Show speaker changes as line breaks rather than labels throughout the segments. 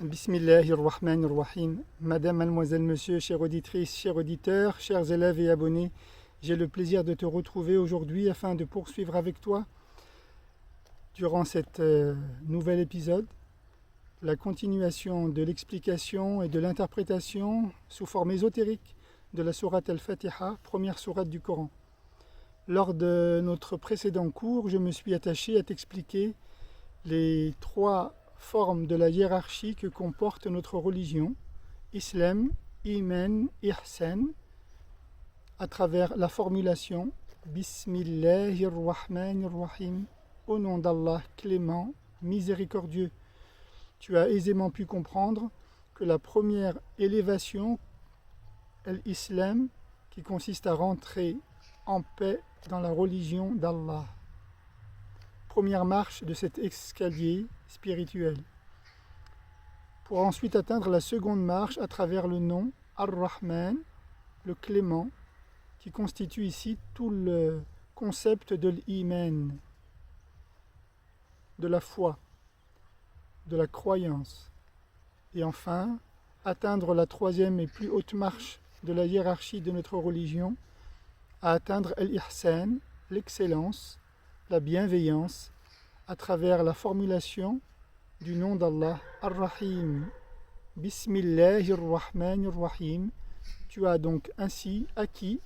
Bismillahirrahmanirrahim. Madame, mademoiselle, monsieur, chère auditrice, chers auditeurs, chers élèves et abonnés, j'ai le plaisir de te retrouver aujourd'hui afin de poursuivre avec toi, durant cet nouvel épisode, la continuation de l'explication et de l'interprétation sous forme ésotérique de la sourate Al-Fatiha, première sourate du Coran. Lors de notre précédent cours, je me suis attaché à t'expliquer les trois formes de la hiérarchie que comporte notre religion, Islam, Iman, Ihsan, à travers la formulation Bismillahirrahmanirrahim, au nom d'Allah clément, miséricordieux. Tu as aisément pu comprendre que la première élévation est l'Islam, qui consiste à rentrer en paix dans la religion d'Allah. Première marche de cet escalier spirituel, pour ensuite atteindre la seconde marche à travers le nom Ar-Rahman, le clément, qui constitue ici tout le concept de l'iman, de la foi, de la croyance, et enfin atteindre la troisième et plus haute marche de la hiérarchie de notre religion, à atteindre l'ihsan, l'excellence, la bienveillance, à travers la formulation du nom d'Allah, Ar-Rahim. Bismillahirrahmanirrahim. Tu as donc ainsi acquis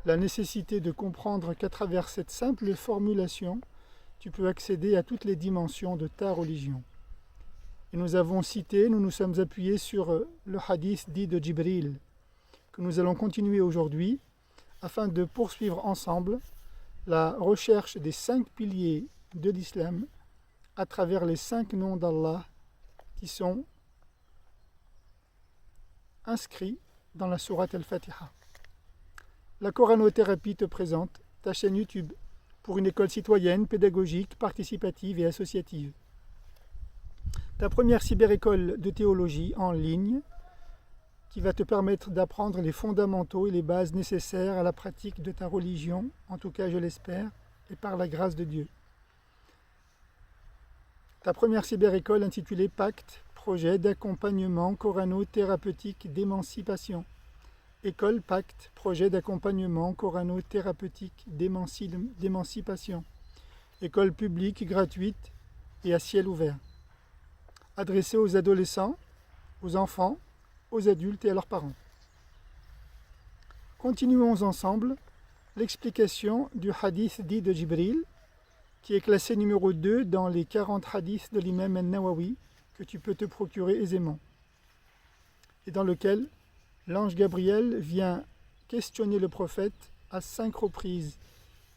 la nécessité de comprendre qu'à travers cette simple formulation, tu peux accéder à toutes les dimensions de ta religion. Et nous avons cité, nous nous sommes appuyés sur le hadith dit de Jibril, que nous allons continuer aujourd'hui, afin de poursuivre ensemble la recherche des 5 piliers de l'islam à travers les 5 noms d'Allah qui sont inscrits dans la sourate Al-Fatiha. La Coranothérapie te présente ta chaîne YouTube pour une école citoyenne, pédagogique, participative et associative. Ta première cyberécole de théologie en ligne qui va te permettre d'apprendre les fondamentaux et les bases nécessaires à la pratique de ta religion, en tout cas je l'espère, et par la grâce de Dieu. Ta première cyberécole intitulée Pacte, projet d'accompagnement corano-thérapeutique d'émancipation. École Pacte, projet d'accompagnement corano-thérapeutique d'émancipation. École publique gratuite et à ciel ouvert. Adressée aux adolescents, aux enfants, aux adultes et à leurs parents. Continuons ensemble l'explication du hadith dit de Jibril, qui est classé numéro 2 dans les 40 hadiths de l'imam al-Nawawi que tu peux te procurer aisément, et dans lequel l'ange Gabriel vient questionner le prophète à 5 reprises.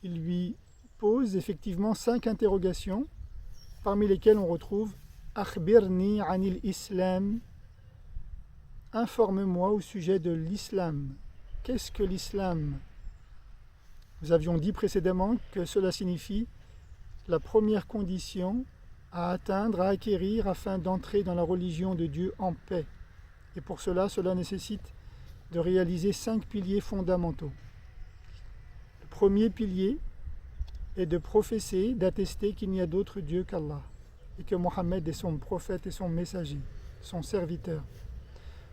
Il lui pose effectivement 5 interrogations, parmi lesquelles on retrouve « Akhbirni anil islam » informe-moi au sujet de l'islam. Qu'est-ce que l'islam? Nous avions dit précédemment que cela signifie la première condition à atteindre, à acquérir afin d'entrer dans la religion de Dieu en paix. Et pour cela, cela nécessite de réaliser 5 piliers fondamentaux. Le premier pilier est de professer, d'attester qu'il n'y a d'autre Dieu qu'Allah et que Mohammed est son prophète et son messager, son serviteur.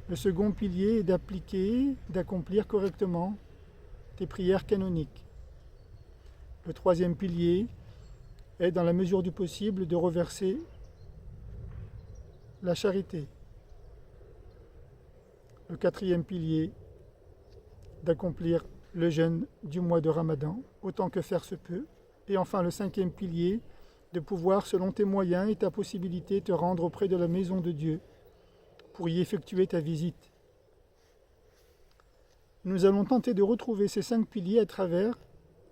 Le second pilier est d'appliquer, d'accomplir correctement tes prières canoniques. Le troisième pilier est, dans la mesure du possible, de reverser la charité. Le quatrième pilier, d'accomplir le jeûne du mois de Ramadan, autant que faire se peut. Et enfin, le cinquième pilier, de pouvoir, selon tes moyens et ta possibilité, te rendre auprès de la maison de Dieu pour y effectuer ta visite. Nous allons tenter de retrouver ces 5 piliers à travers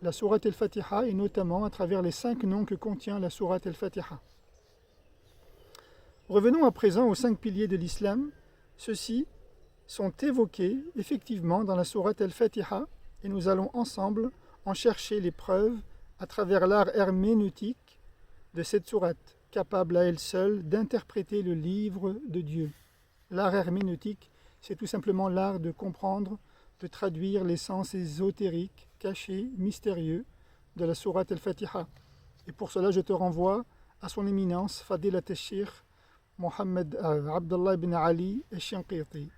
la sourate Al-Fatiha et notamment à travers les 5 noms que contient la sourate Al-Fatiha. Revenons à présent aux 5 piliers de l'islam. Ceux-ci sont évoqués effectivement dans la sourate Al-Fatiha et nous allons ensemble en chercher les preuves à travers l'art herméneutique de cette sourate, capable à elle seule d'interpréter le livre de Dieu. L'art herméneutique, c'est tout simplement l'art de comprendre, de traduire les sens ésotériques, cachés, mystérieux de la sourate Al-Fatiha. Et pour cela, je te renvoie à son éminence, Fadilat al-Sheikh Abdallah ibn Ali al-Shinqiti,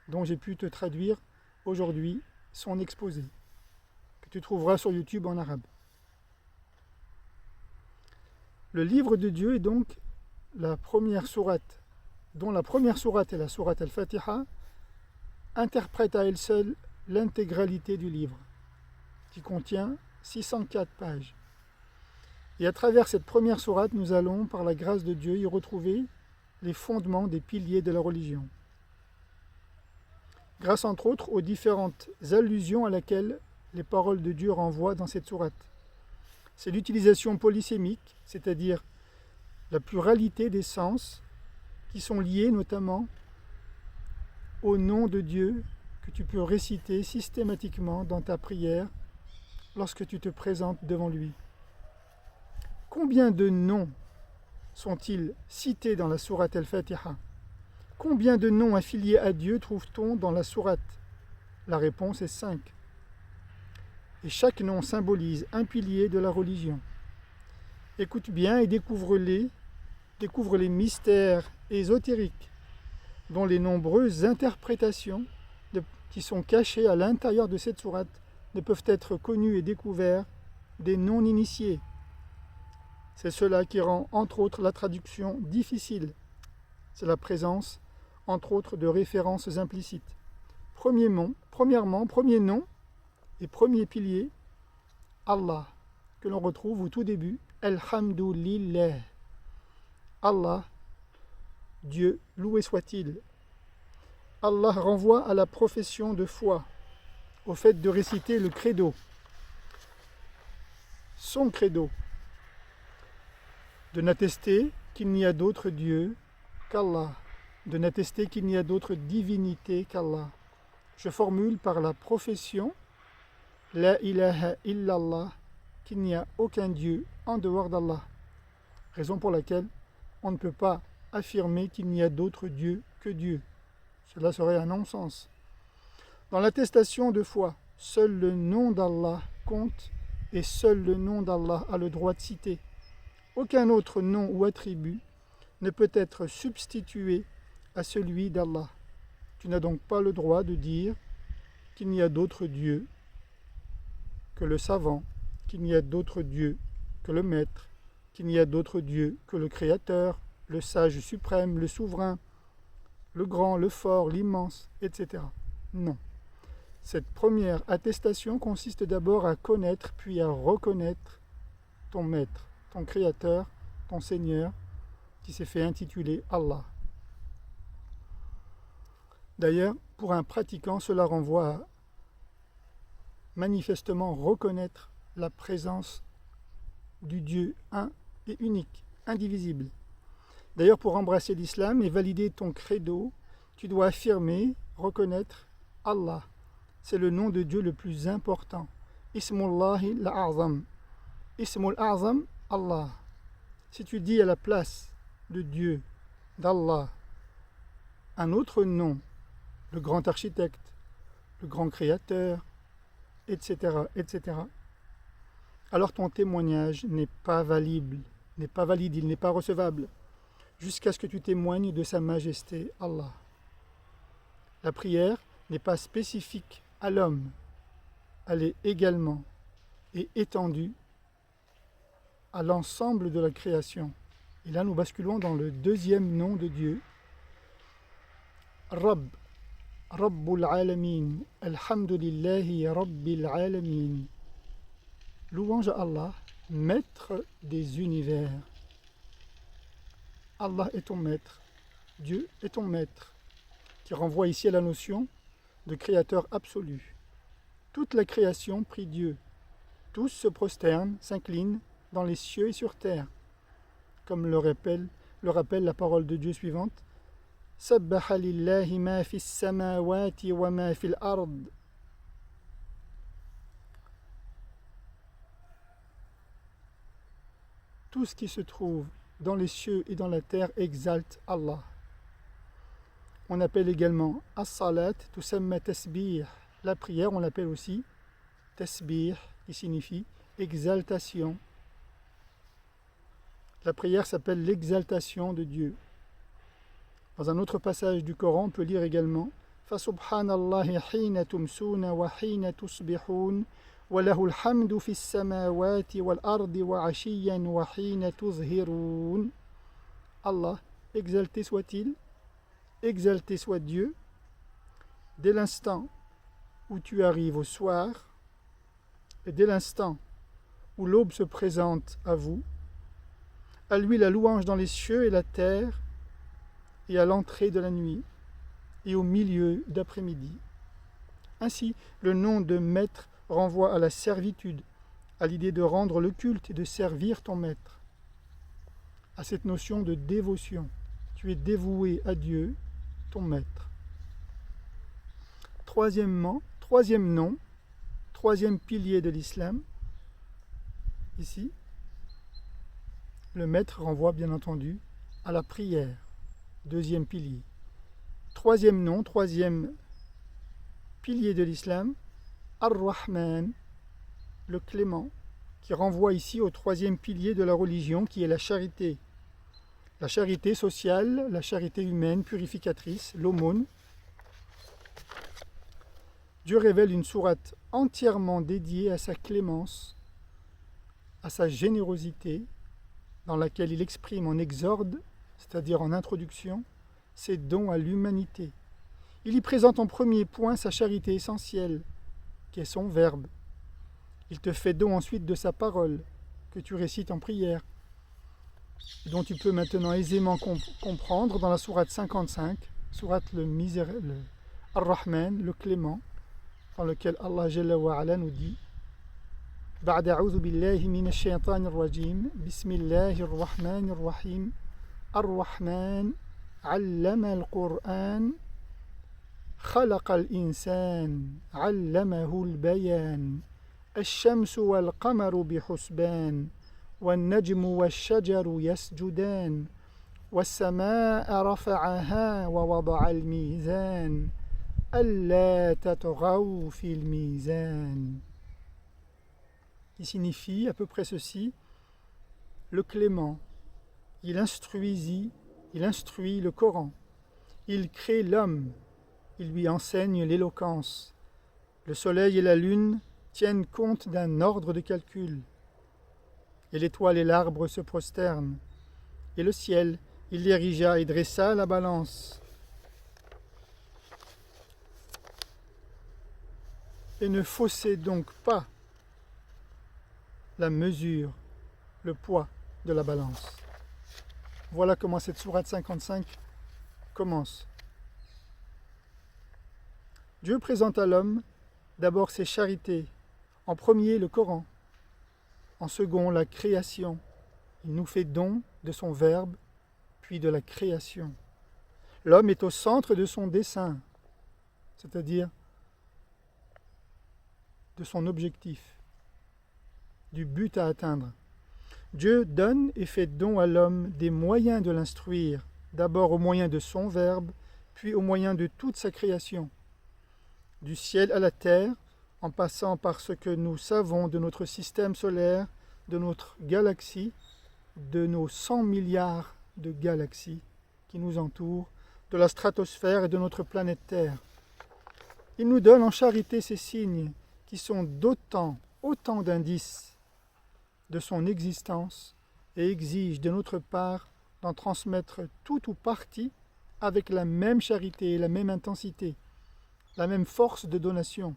dont j'ai pu te traduire aujourd'hui son exposé, que tu trouveras sur YouTube en arabe. Le livre de Dieu est donc la première sourate, dont la première sourate est la sourate al-Fatiha, interprète à elle seule l'intégralité du livre, qui contient 604 pages. Et à travers cette première sourate, nous allons, par la grâce de Dieu, y retrouver les fondements des piliers de la religion. Grâce entre autres aux différentes allusions à laquelle les paroles de Dieu renvoient dans cette sourate. C'est l'utilisation polysémique, c'est-à-dire la pluralité des sens qui sont liés notamment au nom de Dieu que tu peux réciter systématiquement dans ta prière lorsque tu te présentes devant lui. Combien de noms sont-ils cités dans la sourate al-Fatiha? Combien de noms affiliés à Dieu trouve-t-on dans la sourate? La réponse est 5. Et chaque nom symbolise un pilier de la religion. Écoute bien et découvre les mystères ésotériques dont les nombreuses interprétations qui sont cachées à l'intérieur de cette sourate ne peuvent être connues et découvertes des non-initiés. C'est cela qui rend entre autres la traduction difficile. C'est la présence entre autres de références implicites. Premièrement, premier nom et premier pilier, Allah, que l'on retrouve au tout début, Alhamdulillah. Allah, Dieu, loué soit-il. Allah renvoie à la profession de foi, au fait de réciter le credo, son credo, de n'attester qu'il n'y a d'autre Dieu qu'Allah, de n'attester qu'il n'y a d'autre divinité qu'Allah. Je formule par la profession La ilaha illallah, qu'il n'y a aucun Dieu en dehors d'Allah. Raison pour laquelle on ne peut pas affirmer qu'il n'y a d'autre Dieu que Dieu. Cela serait un non-sens. Dans l'attestation de foi, seul le nom d'Allah compte et seul le nom d'Allah a le droit de citer. Aucun autre nom ou attribut ne peut être substitué à celui d'Allah. Tu n'as donc pas le droit de dire qu'il n'y a d'autre Dieu que le savant, qu'il n'y a d'autre Dieu que le maître, qu'il n'y a d'autre Dieu que le Créateur, le sage suprême, le souverain, le grand, le fort, l'immense, etc. Non. Cette première attestation consiste d'abord à connaître puis à reconnaître ton maître, ton Créateur, ton Seigneur, qui s'est fait intituler Allah. D'ailleurs, pour un pratiquant, cela renvoie à manifestement reconnaître la présence du Dieu un et unique, indivisible. D'ailleurs, pour embrasser l'islam et valider ton credo, tu dois affirmer, reconnaître Allah. C'est le nom de Dieu le plus important. Ismullahi l'A'zam. Ismul A'zam, Allah. Si tu dis à la place de Dieu, d'Allah, un autre nom, le grand architecte, le grand créateur, etc., etc., alors ton témoignage n'est pas valide, il n'est pas recevable, jusqu'à ce que tu témoignes de sa majesté, Allah. La prière n'est pas spécifique à l'homme, elle est également et étendue à l'ensemble de la création. Et là, nous basculons dans le deuxième nom de Dieu, Rabb, Rabbul Alamin, Alhamdulillahi Rabbil Alamin. Louange à Allah, maître des univers. Allah est ton maître, Dieu est ton maître, qui renvoie ici à la notion de créateur absolu. Toute la création prie Dieu, tous se prosternent, s'inclinent dans les cieux et sur terre, comme le rappelle la parole de Dieu suivante. Sabbaha lillahi ma fis samawati wa ma fil ard. Tout ce qui se trouve dans les cieux et dans la terre exalte Allah. On appelle également as-salat, tusamma tasbih. La prière, on l'appelle aussi tasbih, qui signifie exaltation. La prière s'appelle l'exaltation de Dieu. Dans un autre passage du Coran, on peut lire également فَسُبْحَانَ اللَّهِ حِينَ تُمْسُونَ وَحِينَ تُصْبِحُونَ وَلَهُ الْحَمْدُ فِي السَّمَاوَاتِ وَالْأَرْضِ وَعَشِيًّا وَحِينَ تُظْهِرُونَ. Allah, exalté soit-il, exalté soit Dieu, dès l'instant où tu arrives au soir et dès l'instant où l'aube se présente à vous, à lui la louange dans les cieux et la terre, et à l'entrée de la nuit, et au milieu d'après-midi. Ainsi, le nom de maître renvoie à la servitude, à l'idée de rendre le culte et de servir ton maître, à cette notion de dévotion. Tu es dévoué à Dieu, ton maître. Troisièmement, troisième nom, troisième pilier de l'islam, ici, le maître renvoie bien entendu à la prière, deuxième pilier. Troisième nom, troisième pilier de l'islam, Ar-Rahman, le clément, qui renvoie ici au troisième pilier de la religion qui est la charité. La charité sociale, la charité humaine purificatrice, l'aumône. Dieu révèle une sourate entièrement dédiée à sa clémence, à sa générosité, dans laquelle il exprime en exorde, c'est-à-dire en introduction, ses dons à l'humanité. Il y présente en premier point sa charité essentielle, qui est son verbe. Il te fait don ensuite de sa parole, que tu récites en prière, dont tu peux maintenant aisément comprendre dans la sourate 55, sourate le Ar-Rahman, le clément, dans lequel Allah Jalla wa Ala nous dit بعد أعوذ بالله من الشيطان الرجيم بسم الله الرحمن الرحيم الرحمن علم القرآن خلق الإنسان علمه البيان الشمس والقمر بحسبان والنجم والشجر يسجدان والسماء رفعها ووضع الميزان ألا تطغوا في الميزان. Qui signifie à peu près ceci: le clément, il instruit le Coran, il crée l'homme, il lui enseigne l'éloquence. Le soleil et la lune tiennent compte d'un ordre de calcul, et l'étoile et l'arbre se prosternent, et le ciel, il érigea et dressa la balance. Et ne faussez donc pas la mesure, le poids de la balance. Voilà comment cette sourate 55 commence. Dieu présente à l'homme d'abord ses charités, en premier le Coran, en second la création. Il nous fait don de son verbe, puis de la création. L'homme est au centre de son dessein, c'est-à-dire de son objectif, du but à atteindre. Dieu donne et fait don à l'homme des moyens de l'instruire, d'abord au moyen de son verbe, puis au moyen de toute sa création. Du ciel à la terre, en passant par ce que nous savons de notre système solaire, de notre galaxie, de nos 100 milliards de galaxies qui nous entourent, de la stratosphère et de notre planète Terre. Il nous donne en charité ces signes qui sont autant d'indices de son existence et exige de notre part d'en transmettre tout ou partie avec la même charité et la même intensité, la même force de donation.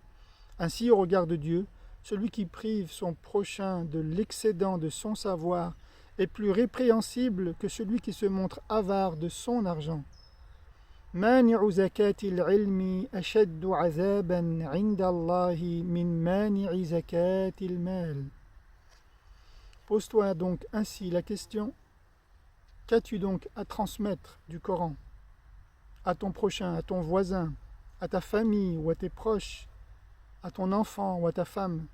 Ainsi, au regard de Dieu, celui qui prive son prochain de l'excédent de son savoir est plus répréhensible que celui qui se montre avare de son argent. مانع زكاة العلم أشد عذابا عند الله من مانع زكاة المال. Pose-toi donc ainsi la question: qu'as-tu donc à transmettre du Coran à ton prochain, à ton voisin, à ta famille ou à tes proches, à ton enfant ou à ta femme?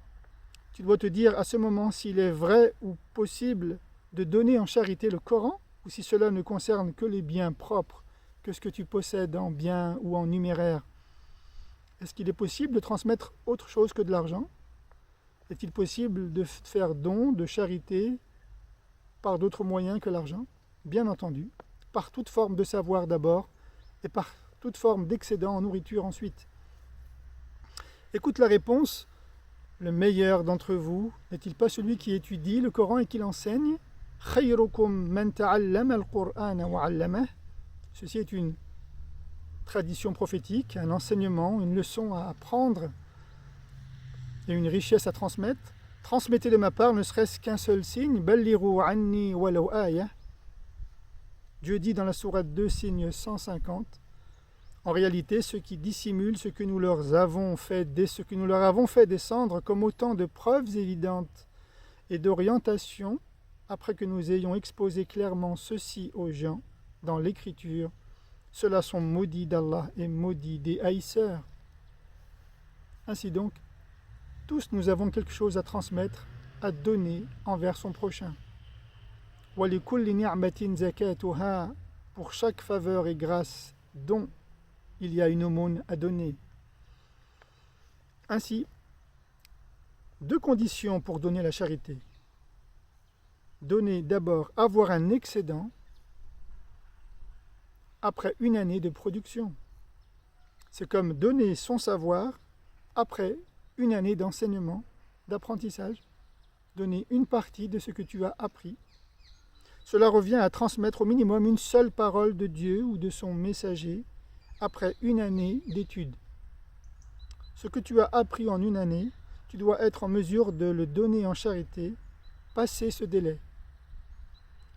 Tu dois te dire à ce moment s'il est vrai ou possible de donner en charité le Coran, ou si cela ne concerne que les biens propres, que ce que tu possèdes en biens ou en numéraire. Est-ce qu'il est possible de transmettre autre chose que de l'argent? Est-il possible de faire don, de charité, par d'autres moyens que l'argent? Bien entendu, par toute forme de savoir d'abord, et par toute forme d'excédent en nourriture ensuite. Écoute la réponse. Le meilleur d'entre vous n'est-il pas celui qui étudie le Coran et qui l'enseigne? Khayrukum man ta'allama al-Qur'ana wa 'allamah. Ceci est une tradition prophétique, un enseignement, une leçon à apprendre et une richesse à transmettre. Transmettez de ma part ne serait-ce qu'un seul signe. Balliru anni walau aya. Dieu dit dans la sourate 2, signe 150. En réalité, ceux qui dissimulent ce que nous leur avons fait descendre comme autant de preuves évidentes et d'orientation, après que nous ayons exposé clairement ceci aux gens dans l'écriture, ceux-là sont maudits d'Allah et maudits des haïsseurs. Ainsi donc, tous nous avons quelque chose à transmettre, à donner envers son prochain. وَلِكُلِّ نِعْمَةٍ زَكَاتُهَا. Pour chaque faveur et grâce dont il y a une aumône à donner. Ainsi, deux conditions pour donner la charité. Donner d'abord, avoir un excédent après une année de production. C'est comme donner son savoir après une année d'enseignement, d'apprentissage. Donner une partie de ce que tu as appris. Cela revient à transmettre au minimum une seule parole de Dieu ou de son messager après une année d'études. Ce que tu as appris en une année, tu dois être en mesure de le donner en charité, passer ce délai,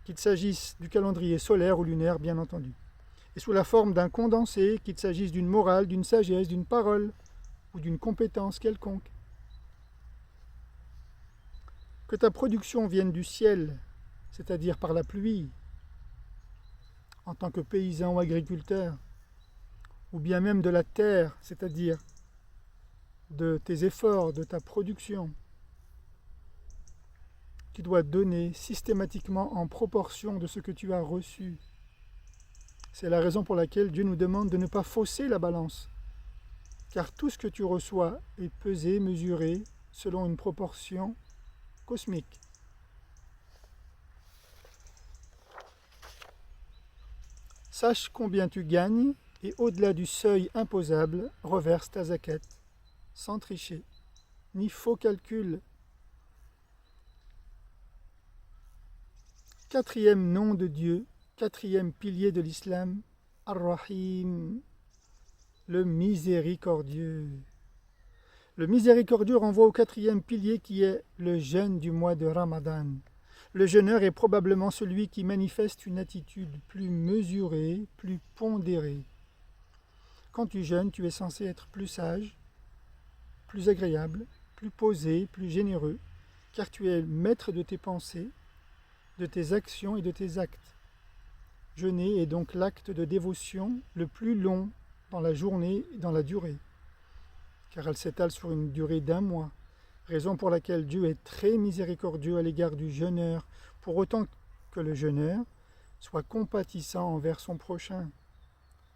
qu'il s'agisse du calendrier solaire ou lunaire, bien entendu, et sous la forme d'un condensé, qu'il s'agisse d'une morale, d'une sagesse, d'une parole ou d'une compétence quelconque. Que ta production vienne du ciel, c'est-à-dire par la pluie, en tant que paysan ou agriculteur, ou bien même de la terre, c'est-à-dire de tes efforts, de ta production. Tu dois donner systématiquement en proportion de ce que tu as reçu. C'est la raison pour laquelle Dieu nous demande de ne pas fausser la balance, car tout ce que tu reçois est pesé, mesuré, selon une proportion cosmique. Sache combien tu gagnes et au-delà du seuil imposable, reverse ta zakat, sans tricher, ni faux calcul. Quatrième nom de Dieu, quatrième pilier de l'islam, Ar-Rahim, le miséricordieux. Le miséricordieux renvoie au quatrième pilier qui est le jeûne du mois de Ramadan. Le jeûneur est probablement celui qui manifeste une attitude plus mesurée, plus pondérée. Quand tu jeûnes, tu es censé être plus sage, plus agréable, plus posé, plus généreux, car tu es maître de tes pensées, de tes actions et de tes actes. Jeûner est donc l'acte de dévotion le plus long dans la journée et dans la durée, car elle s'étale sur une durée d'1 mois, raison pour laquelle Dieu est très miséricordieux à l'égard du jeûneur, pour autant que le jeûneur soit compatissant envers son prochain.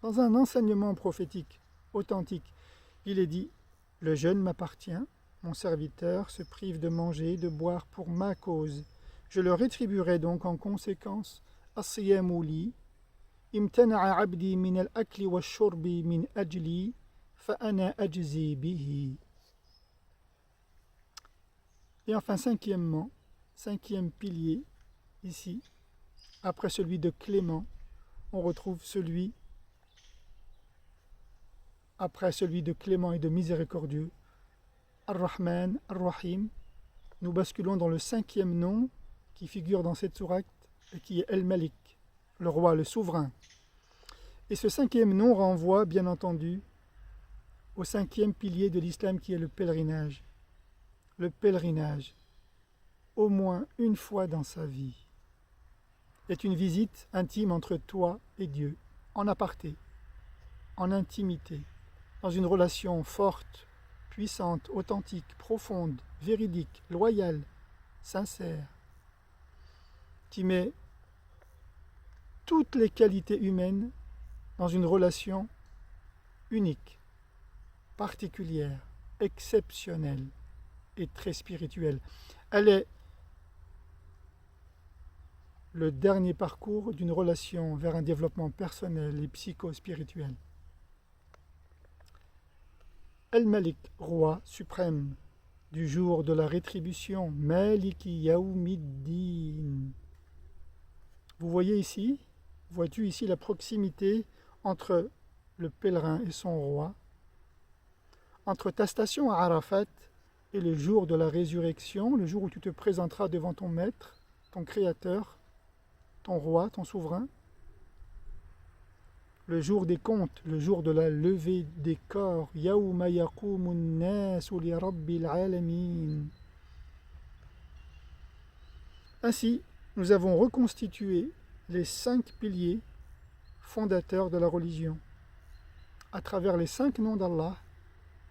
Dans un enseignement prophétique authentique, il est dit « Le jeûne m'appartient, mon serviteur se prive de manger et de boire pour ma cause. Je le rétribuerai donc en conséquence. As-siyamu li, imtana'a abdi min al-akli wa shurbi min ajli, fa ana ajzi bihi. » Et enfin, cinquième pilier, ici, après celui de clément, on retrouve celui de clément et de miséricordieux, Ar-Rahman, Ar-Rahim. Nous basculons dans le 5e nom qui figure dans cette sourate et qui est El-Malik, le roi, le souverain. Et ce 5e nom renvoie, bien entendu, au 5e pilier de l'islam qui est le pèlerinage. Le pèlerinage, au moins une fois dans sa vie, est une visite intime entre toi et Dieu, en aparté, en intimité, dans une relation forte, puissante, authentique, profonde, véridique, loyale, sincère. Tu mets toutes les qualités humaines dans une relation unique, particulière, exceptionnelle et très spirituelle. Elle est le dernier parcours d'une relation vers un développement personnel et psycho-spirituel. El-Malik, roi suprême du jour de la rétribution, Maliki Yaoumiddin. Vous voyez ici, vois-tu ici la proximité entre le pèlerin et son roi, entre ta station à Arafat et le jour de la résurrection, le jour où tu te présenteras devant ton maître, ton créateur, ton roi, ton souverain, le jour des comptes, le jour de la levée des corps, Yawma yaqumun nasu li rabbil alamin. Ainsi, nous avons reconstitué les 5 piliers fondateurs de la religion, à travers les 5 noms d'Allah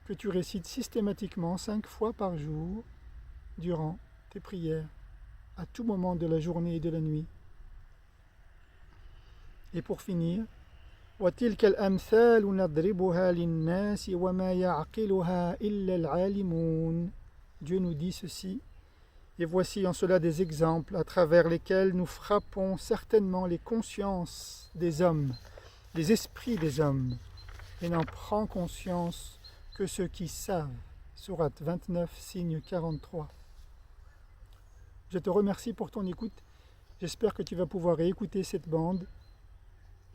que tu récites systématiquement 5 fois par jour durant tes prières, à tout moment de la journée et de la nuit. Et pour finir, وَتِلْكَ الْأَمْثَالُ نَضْرِبُهَا لِلنَّاسِ وَمَا يَعْقِلُهَا إِلَّا الْعَالِمُونَ. Dieu nous dit ceci, et voici en cela des exemples à travers lesquels nous frappons certainement les consciences des hommes, les esprits des hommes, et n'en prend conscience que ceux qui savent. Sourate 29, signe 43. Je te remercie pour ton écoute. J'espère que tu vas pouvoir réécouter cette bande,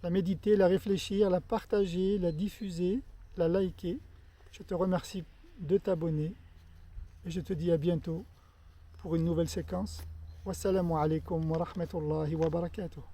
la méditer, la réfléchir, la partager, la diffuser, la liker. Je te remercie de t'abonner et je te dis à bientôt pour une nouvelle séquence. Wassalamu alaikum wa rahmatullahi wa barakatuh.